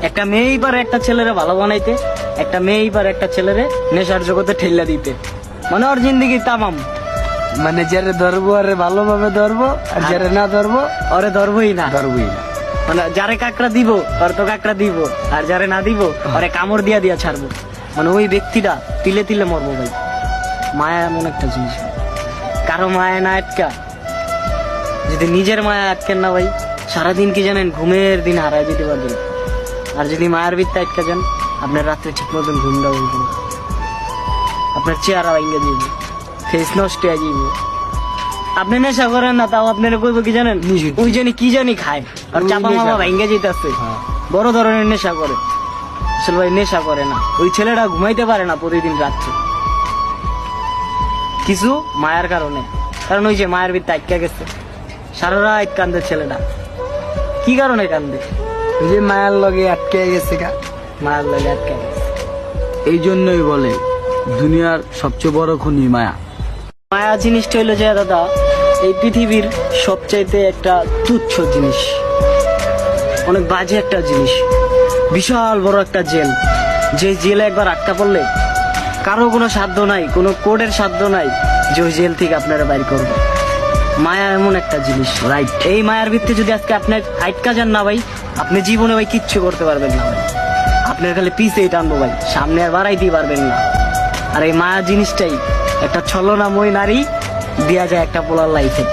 একটা মেয়েই পারে একটা ছেলেরে ভালো বানাইতে, একটা মেয়েই পারে একটা ছেলেরে নেশার জগতে ঠেল্লা দিতে। মানে ওর জিন্দগি তামাম। মানে যারে ধরবো আরে ভালোভাবে ধরবো, আর যারে না ধরবো ওরে ধরবই না। ধরবোই না। মানে যারে কাকড়া দিব ওর তো কাকড়া দিব, আর যারে না দিব ওরে কামড় দিয়া দিয়া ছাড়বো। মানে ওই ব্যক্তিটা তিলে তিলে মরবো ভাই। মায়া এমন একটা জিনিস, কারো মায়া না আটকা, যদি নিজের মায়া আটকেন না ভাই, সারাদিন কি জানেন ঘুমের দিন হারায় যেতে পারবেন। আর যদি মায়ের ভিত্তি আটকা যান, আপনার রাত্রে ঠিক মতন ঘুমটা হইবে না, আপনার চেহারা ভেঙে যাইবে, ফেস নষ্ট হয়ে যাইবে। আপনি নেশা করেন না, তাও আপনার কইবো কি জানেন, নিষিদ্ধ। ওই জানি কি জানি খায় আর ওই চাপা নেশা মামা করে। ভেঙে যেতেছে, হ্যাঁ। বড় ধরনের নেশা করে। আসলে ভাই নেশা করে না, ওই ছেলেটা ঘুমাইতে পারে না প্রতিদিন রাত্রে, কিছু মায়ের কারণে। কারণ ওই যে মায়ের ভিত্তি আটকা গেছে, সারা রাত কান্দে ছেলেটা। কি কারণে কান্দে? ওই যে মায়ার লগে আটকে গেছে গা। মায়ের লাগে আটকা গেছে। এই জন্যই বলে দুনিয়ার সবচেয়ে বড় খুনি মায়া। মায়া জিনিসটা হইলো যে দাদা, এই পৃথিবীর সবচাইতে একটা তুচ্ছ জিনিস, অনেক বাজে একটা জিনিস, বিশাল বড় একটা জেল। যে জেলে একবার আটকা পড়লে কারো কোনো সাধ্য নাই, কোনো কোর্টের সাধ্য নাই যে ওই জেল থেকে আপনারা বাইর করবে। মায়া এমন একটা জিনিস, রাইট? এই মায়ার ভিত্তি যদি আজকে আপনার আটকা যান না ভাই, আপনি জীবনে ভাই কিচ্ছু করতে পারবেন না ভাই। আপনার খালি পিছেই টানবো ভাই, সামনে আর বাড়াইতেই পারবেন না। আর এই মায়া জিনিসটাই একটা ছলনাময় নারী দিয়া যায় একটা পোলার লাইফে।